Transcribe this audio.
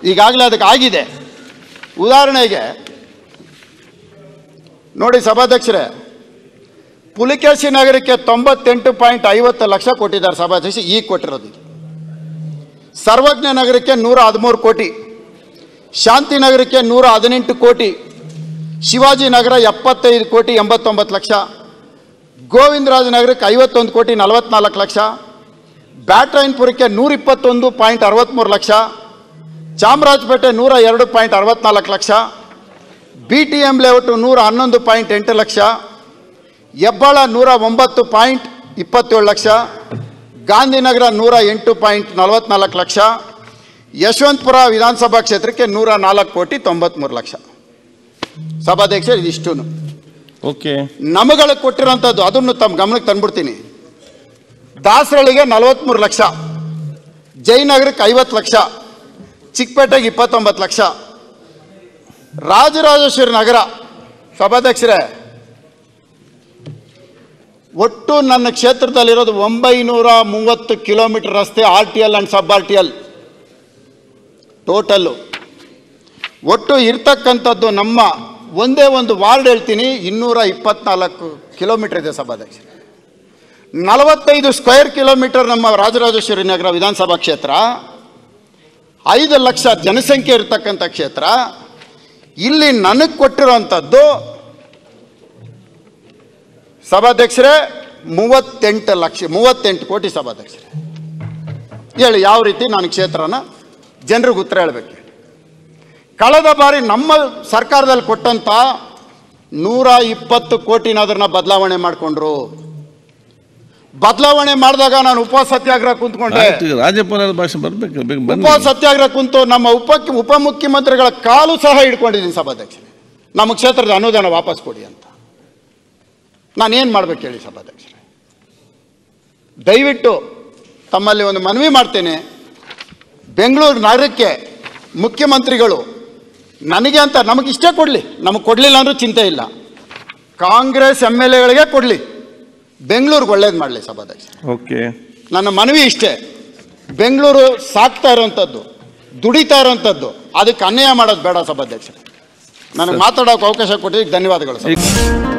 ಈಗಾಗಲೇ ಅದಕ್ಕೆ ಆಗಿದೆ. ಉದಾಹರಣೆಗೆ ನೋಡಿ ಸಭಾಧ್ಯಕ್ಷರೇ, ಪುಲಿಕೇಶಿ ನಗರಕ್ಕೆ 98.50 ಲಕ್ಷ ಕೊಟ್ಟಿದ್ದಾರೆ ಸಭಾಧ್ಯಕ್ಷ, ಈಗ ಕೊಟ್ಟಿರೋದು. ಸರ್ವಜ್ಞ ನಗರಕ್ಕೆ 113 ಕೋಟಿ, ಶಾಂತಿನಗರಕ್ಕೆ 118 ಕೋಟಿ, ಶಿವಾಜಿ ನಗರ 75 ಕೋಟಿ 89 ಲಕ್ಷ, ಗೋವಿಂದರಾಜ ನಗರಕ್ಕೆ 51 ಕೋಟಿ 44 ಲಕ್ಷ, ಬ್ಯಾಟರಾಯನಪುರಕ್ಕೆ 121.63 ಲಕ್ಷ, ಚಾಮರಾಜಪೇಟೆ 102.64 ಲಕ್ಷ, BTM ಲೇಔಟು 111.8 ಲಕ್ಷ, ಹೆಬ್ಬಾಳ 109.27 ಲಕ್ಷ, ಗಾಂಧಿನಗರ 108.44 ಲಕ್ಷ, ಯಶವಂತಪುರ ವಿಧಾನಸಭಾ ಕ್ಷೇತ್ರಕ್ಕೆ 104 ಕೋಟಿ 93 ಲಕ್ಷ. ಸಭಾಧ್ಯಕ್ಷ ಇದಿಷ್ಟು ಓಕೆ ನಮಗಳಿಗೆ ಕೊಟ್ಟಿರೋಂಥದ್ದು. ಅದನ್ನು ತಮ್ಮ ಗಮನಕ್ಕೆ ತಂದ್ಬಿಡ್ತೀನಿ. ದಾಸರಳ್ಳಿಗೆ 43 ಲಕ್ಷ, ಜಯನಗರಕ್ಕೆ 50 ಲಕ್ಷ, ಚಿಕ್ಕಪೇಟೆಗೆ 29 ಲಕ್ಷ, ರಾಜರಾಜೇಶ್ವರಿ ನಗರ ಸಭಾಧ್ಯಕ್ಷರೇ ಒಟ್ಟು ನನ್ನ ಕ್ಷೇತ್ರದಲ್ಲಿರೋದು 930 ಕಿಲೋಮೀಟರ್ ರಸ್ತೆ, RTL and sub RTL total. ಒಟ್ಟು ಇರ್ತಕ್ಕಂಥದ್ದು ನಮ್ಮ ಒಂದೇ ಒಂದು ವಾರ್ಡ್ ಹೇಳ್ತೀನಿ 224 ಕಿಲೋಮೀಟರ್ ಇದೆ ಸಭಾಧ್ಯಕ್ಷ. 45 ಸ್ಕ್ವೇರ್ ಕಿಲೋಮೀಟರ್ ನಮ್ಮ ರಾಜರಾಜೇಶ್ವರಿ ನಗರ ವಿಧಾನಸಭಾ ಕ್ಷೇತ್ರ, 5 ಲಕ್ಷ ಜನಸಂಖ್ಯೆ ಇರತಕ್ಕಂಥ ಕ್ಷೇತ್ರ. ಇಲ್ಲಿ ನನಗೆ ಕೊಟ್ಟಿರೋಂಥದ್ದು ಸಭಾಧ್ಯಕ್ಷರೇ 38 ಕೋಟಿ. ಸಭಾಧ್ಯಕ್ಷರೇ ಹೇಳಿ ಯಾವ ರೀತಿ ನಾನು ಕ್ಷೇತ್ರನ ಜನರಿಗೆ ಉತ್ತರ ಹೇಳಬೇಕು. ಕಳೆದ ಬಾರಿ ನಮ್ಮ ಸರ್ಕಾರದಲ್ಲಿ ಕೊಟ್ಟಂಥ 120 ಕೋಟಿನ ಅದನ್ನು ಬದಲಾವಣೆ ಮಾಡಿಕೊಂಡ್ರು. ಬದಲಾವಣೆ ಮಾಡಿದಾಗ ನಾನು ಉಪವಾಸ ಸತ್ಯಾಗ್ರಹ ಕುಂತ್ಕೊಂಡೆ. ರಾಜ್ಯಪಾಲರ ಭಾಷೆ ಬರಬೇಕು. ಉಪವಾಸ ಸತ್ಯಾಗ್ರಹ ಕುಂತು ನಮ್ಮ ಉಪಮುಖ್ಯಮಂತ್ರಿಗಳ ಕಾಲು ಸಹ ಹಿಡ್ಕೊಂಡಿದ್ದೀನಿ ಸಭಾಧ್ಯಕ್ಷರೇ, ನಮ್ಮ ಕ್ಷೇತ್ರದ ಅನುದಾನ ವಾಪಸ್ ಕೊಡಿ ಅಂತ. ನಾನೇನು ಮಾಡ್ಬೇಕು ಹೇಳಿ ಸಭಾಧ್ಯಕ್ಷರೇ? ದಯವಿಟ್ಟು ತಮ್ಮಲ್ಲಿ ಒಂದು ಮನವಿ ಮಾಡ್ತೇನೆ. ಬೆಂಗಳೂರು ನಗರಕ್ಕೆ ಮುಖ್ಯಮಂತ್ರಿಗಳು ನನಗೆ ಅಂತ ನಮಗಿಷ್ಟೇ ಕೊಡಲಿ, ನಮಗೆ ಕೊಡಲಿಲ್ಲ ಅಂದರೂ ಚಿಂತೆ ಇಲ್ಲ. ಕಾಂಗ್ರೆಸ್ MLAಗಳಿಗೆ ಕೊಡಲಿ, ಬೆಂಗಳೂರಿಗೆ ಒಳ್ಳೇದು ಮಾಡಲಿ ಸಭಾಧ್ಯಕ್ಷ. ಓಕೆ, ನನ್ನ ಮನವಿ ಇಷ್ಟೇ. ಬೆಂಗಳೂರು ಸಾಕ್ತಾ ಇರೋವಂಥದ್ದು, ದುಡಿತಾ ಇರೋವಂಥದ್ದು, ಅದಕ್ಕೆ ಅನ್ಯಾಯ ಮಾಡೋದು ಬೇಡ ಸಭಾಧ್ಯಕ್ಷ. ನನಗೆ ಮಾತಾಡೋಕೆ ಅವಕಾಶ ಕೊಟ್ಟಿದ್ದಕ್ಕೆ ಧನ್ಯವಾದಗಳು ಸರ್.